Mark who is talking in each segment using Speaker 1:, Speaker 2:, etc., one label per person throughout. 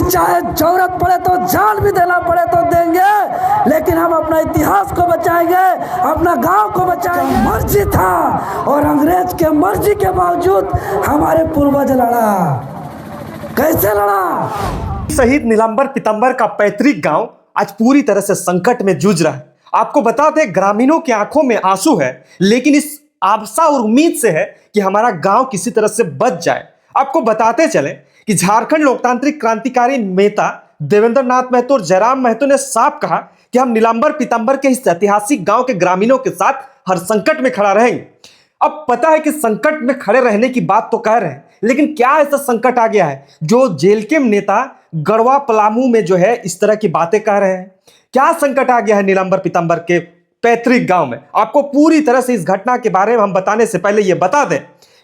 Speaker 1: चाहे जरूरत पड़े तो जान भी देना पड़े तो देंगे, लेकिन हम अपना इतिहास को बचाएंगे, अपना गांव को बचाएंगे। मर्जी था और अंग्रेज के मर्जी के बावजूद हमारे पूर्वज लड़ा। कैसे लड़ा?
Speaker 2: शहीद नीलांबर पीतांबर का पैतृक गांव आज पूरी तरह से संकट में जूझ रहा है। आपको बता दें, ग्रामीणों की आंखों में आंसू है, लेकिन इस आशा और उम्मीद से है कि हमारा गांव किसी तरह से बच जाए। आपको बताते चले कि झारखंड लोकतांत्रिक क्रांतिकारी नेता देवेंद्र नाथ महतो और जयराम महतो ने साफ कहा कि हम नीलांबर पीतांबर के इस ऐतिहासिक गांव के ग्रामीणों के साथ हर संकट में खड़ा रहेंगे। अब पता है कि संकट में खड़े रहने की बात तो कह रहे हैं, लेकिन क्या ऐसा संकट आ गया है जो जेल के नेता गढ़वा पलामू में जो है इस तरह की बातें कह रहे हैं? क्या संकट आ गया है नीलांबर पीतांबर के पैतृक गांव में? आपको पूरी तरह से इस घटना के बारे में हम बताने से पहले यह बता दें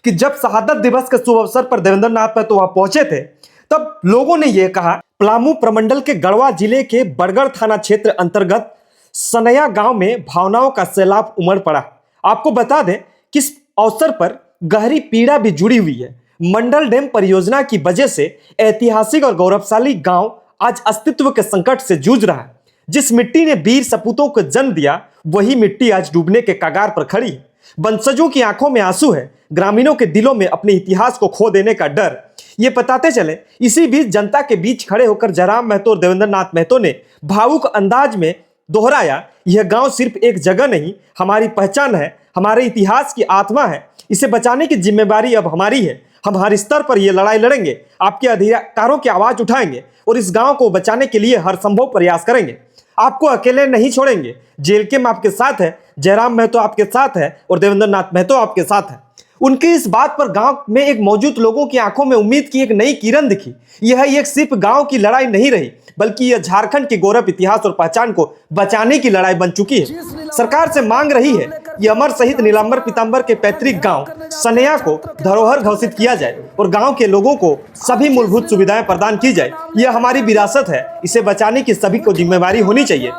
Speaker 2: कि जब शहादत दिवस के शुभ अवसर पर देवेंद्र नाथ महतो वहां पहुंचे थे, तब लोगों ने यह कहा। पलामू प्रमंडल के गढ़वा जिले के बड़गढ़ थाना क्षेत्र अंतर्गत सनया गांव में भावनाओं का सैलाब उमड़ पड़ा। आपको बता दें कि इस अवसर पर गहरी पीड़ा भी जुड़ी हुई है। मंडल डैम परियोजना की वजह से ऐतिहासिक और गौरवशाली गांव आज अस्तित्व के संकट से जूझ रहा है। जिस मिट्टी ने वीर सपूतों को जन्म दिया, वही मिट्टी आज डूबने के कगार पर खड़ी है। वंशजों की आंखों में आंसू है, ग्रामीणों के दिलों में अपने इतिहास को खो देने का डर। ये बताते चले, इसी बीच जनता के बीच खड़े होकर जयराम महतो और देवेंद्र नाथ महतो ने भावुक अंदाज में दोहराया, यह गांव सिर्फ एक जगह नहीं, हमारी पहचान है, हमारे इतिहास की आत्मा है। इसे बचाने की जिम्मेदारी अब हमारी है। हम हर स्तर पर यह लड़ाई लड़ेंगे, आपके अधिकारों की आवाज उठाएंगे और इस गांव को बचाने के लिए हर संभव प्रयास करेंगे। आपको अकेले नहीं छोड़ेंगे। जेल के में आपके साथ है, जयराम महतो आपके साथ है और देवेंद्र नाथ महतो आपके साथ है। उनकी इस बात पर गांव में एक मौजूद लोगों की आंखों में उम्मीद की एक नई किरण दिखी। यह एक सिर्फ गांव की लड़ाई नहीं रही, बल्कि यह झारखंड के गौरव, इतिहास और पहचान को बचाने की लड़ाई बन चुकी है। सरकार से मांग रही है कि अमर शहीद नीलांबर पीतांबर के पैतृक गांव सनया को धरोहर घोषित किया जाए और गांव के लोगों को सभी मूलभूत सुविधाएं प्रदान की जाए। यह हमारी विरासत है, इसे बचाने की सभी को जिम्मेदारी होनी चाहिए।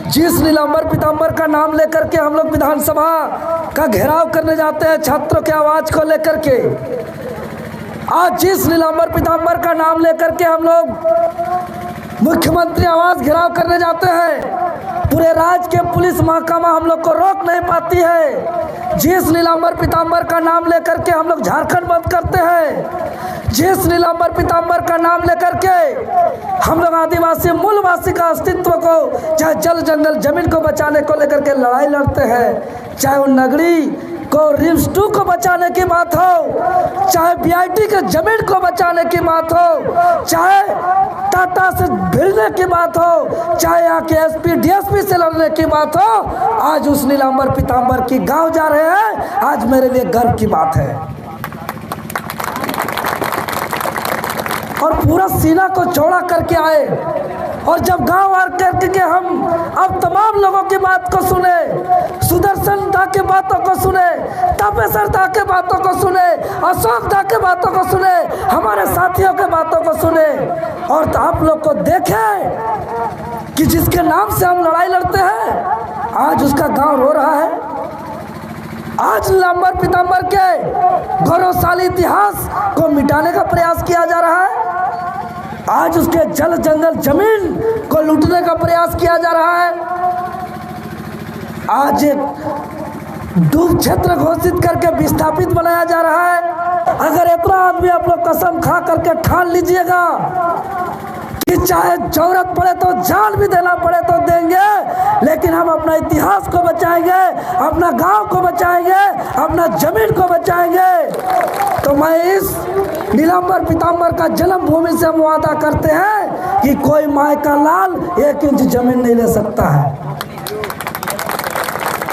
Speaker 1: जिस नीलांबर पीतांबर का नाम लेकर के हम लोग विधानसभा का घेराव करने जाते हैं छात्रों के आवाज को लेकर के, आज जिस नीलांबर पीतांबर का नाम लेकर के हम लोग मुख्यमंत्री आवास घेराव करने जाते हैं, पूरे राज्य के पुलिस महकमा हम लोग को रोक नहीं पाती है। जिस नीलांबर पीतांबर का नाम लेकर के हम लोग झारखंड बंद करते हैं, जिस नीलांबर पीतांबर का नाम लेकर के हम लोग आदिवासी मूलवासी का अस्तित्व को, चाहे जल जंगल जमीन को बचाने को लेकर के लड़ाई लड़ते हैं, चाहे वो नगरी को रिम्स 2 को बचाने की बात हो, चाहे बीआईटी के जमीन को बचाने की बात हो, चाहे टाटा से भिड़ने की बात हो, चाहे यहाँ के एसपी डीएसपी से लड़ने की बात हो, आज उस नीलांबर पीतांबर की गांव जा रहे हैं। आज मेरे लिए गर्व की बात है और पूरा सीना को चौड़ा करके आए। और जब गांव आ करके हम अब तमाम लोगों की बात को सुने, सुदर्शन दा के बातों को सुने, तपेश्वर दा के बातों को सुने, अशोक दा के बातों को सुने, हमारे साथियों के बातों को सुने, और तो आप लोग को देखें कि जिसके नाम से हम लड़ाई लड़ते हैं, आज उसका गांव रो रहा है। आज नीलांबर पीतांबर के गौरवशाली इतिहास को मिटाने का प्रयास किया जा रहा है। आज उसके जल जंगल जमीन को लूटने का प्रयास किया जा रहा है। आज एक डूब क्षेत्र घोषित करके विस्थापित बनाया जा रहा है। अगर इतना आदमी आप लोग कसम खा करके ठान लीजिएगा कि चाहे जरूरत पड़े तो जान भी देना पड़े तो देंगे, लेकिन हम अपना इतिहास को बचाएंगे, अपना गांव को बचाएंगे, अपना जमीन को बचाएंगे, तो मैं इस नीलांबर पीतांबर का जन्मभूमि से हम वादा करते हैं कि कोई माय का लाल 1 इंच जमीन नहीं ले सकता है,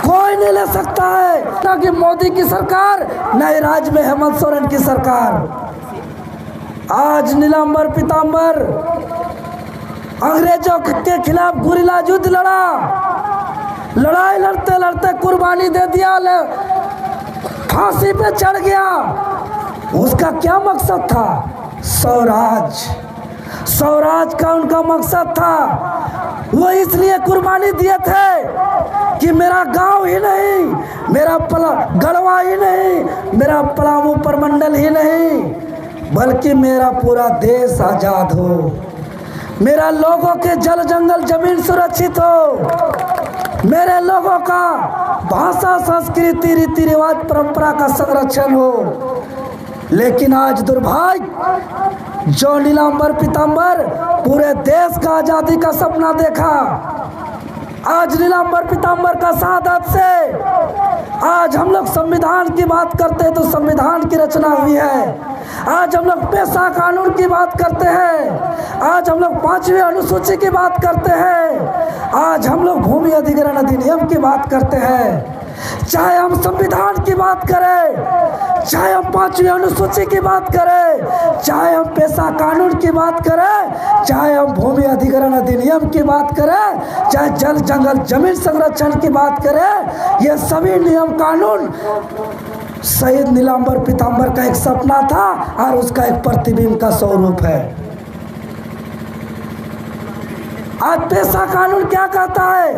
Speaker 1: कोई नहीं ले सकता है। ना कि मोदी की सरकार, न ही राज्य में हेमंत सोरेन की सरकार। आज नीलांबर पीतांबर अंग्रेजों के खिलाफ गुरिल्ला युद्ध लड़ा, लड़ाई लड़ते लड़ते कुर्बानी दे दिया, फांसी पे चढ़ गया। उसका क्या मकसद था? स्वराज, स्वराज का उनका मकसद था। वो इसलिए कुर्बानी दिए थे कि मेरा गांव ही नहीं, मेरा गढ़वा ही नहीं, मेरा पलामू प्रमंडल ही नहीं, बल्कि मेरा पूरा देश आज़ाद हो, मेरा लोगों के जल जंगल जमीन सुरक्षित हो, मेरे लोगों का भाषा संस्कृति रीति रिवाज परंपरा का संरक्षण हो। लेकिन आज दुर्भाग्य, जो नीलांबर पीतांबर पूरे देश का आज़ादी का सपना देखा, आज नीलांबर पीतांबर का शहादत से आज हम लोग संविधान की बात करते हैं तो संविधान की रचना हुई है। आज हम लोग पेशा कानून की बात करते हैं, आज हम लोग 5वीं अनुसूची की बात करते हैं, आज हम लोग भूमि अधिग्रहण अधिनियम की बात करते हैं। चाहे हम संविधान की बात करें, चाहे हम 5वीं अनुसूची की बात करें, चाहे हम पेशा कानून की बात करें, चाहे हम भूमि अधिग्रहण अधिनियम की बात करें, चाहे जल जंगल जमीन संरक्षण की बात करें, ये सभी नियम कानून शहीद नीलांबर पीतांबर का एक सपना था और उसका एक प्रतिबिंब का स्वरूप है। आज पेशा कानून क्या कहता है,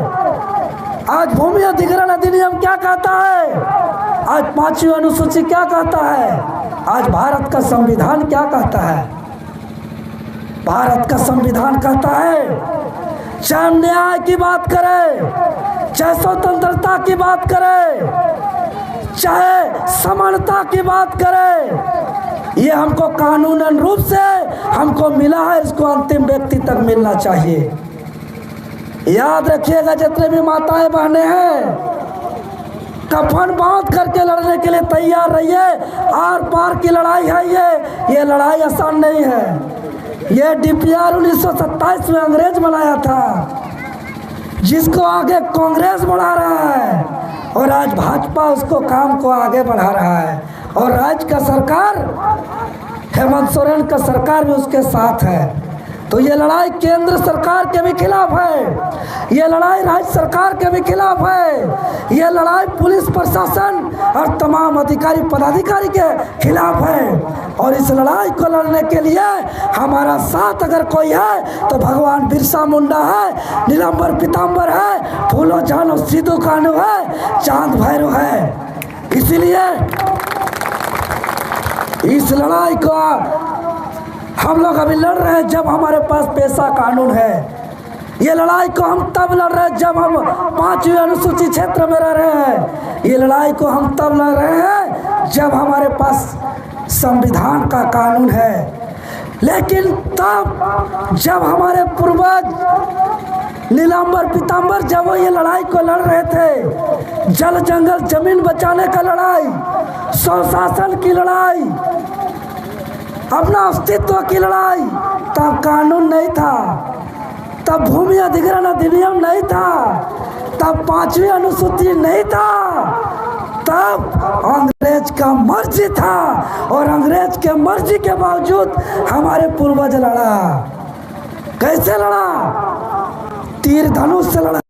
Speaker 1: आज भूमि अधिग्रहण अधिनियम क्या कहता है, आज 5वीं अनुसूची क्या कहता है, आज भारत का संविधान क्या कहता है। भारत का संविधान कहता है चाहे न्याय की बात करें, चाहे स्वतंत्रता की बात करें, चाहे समानता की बात करें, ये हमको कानूनन रूप से हमको मिला है, इसको अंतिम व्यक्ति तक मिलना चाहिए। याद रखिएगा, जितने भी माताएं बहनें हैं, कफन बांध करके लड़ने के लिए तैयार रहिए। आर पार की लड़ाई है ये लड़ाई आसान नहीं है। ये डीपीआर 1927 में अंग्रेज बनाया था, जिसको आगे कांग्रेस बढ़ा रहा है और आज भाजपा उसको काम को आगे बढ़ा रहा है और राज्य का सरकार हेमंत सोरेन का सरकार भी उसके साथ है। तो ये लड़ाई केंद्र सरकार के भी खिलाफ है, ये लड़ाई राज्य सरकार के भी खिलाफ है, ये लड़ाई पुलिस प्रशासन और तमाम अधिकारी पदाधिकारी के खिलाफ है। और इस लड़ाई को लड़ने के लिए हमारा साथ अगर कोई है तो भगवान बिरसा मुंडा है, नीलांबर पीतांबर है, फूलो जानो सिद्धू कान्हू है, चांद भैरव है। इसीलिए इस लड़ाई को हम लोग अभी लड़ रहे हैं जब हमारे पास पेशा कानून है। ये लड़ाई को हम तब लड़ रहे हैं जब हम 5वीं अनुसूची क्षेत्र में रह रहे हैं। ये लड़ाई को हम तब लड़ रहे हैं जब हमारे पास संविधान का कानून है। लेकिन तब जब हमारे पूर्वज नीलांबर पीतांबर जब वो ये लड़ाई को लड़ रहे थे, जल जंगल जमीन बचाने का लड़ाई, स्वशासन की लड़ाई, अपना अस्तित्व की लड़ाई, तब कानून नहीं था, तब भूमि अधिग्रहण अधिनियम नहीं था, तब 5वीं अनुसूची नहीं था, तब अंग्रेज का मर्जी था और अंग्रेज के मर्जी के बावजूद हमारे पूर्वज लड़ा। कैसे लड़ा? तीर धनुष से लड़ा।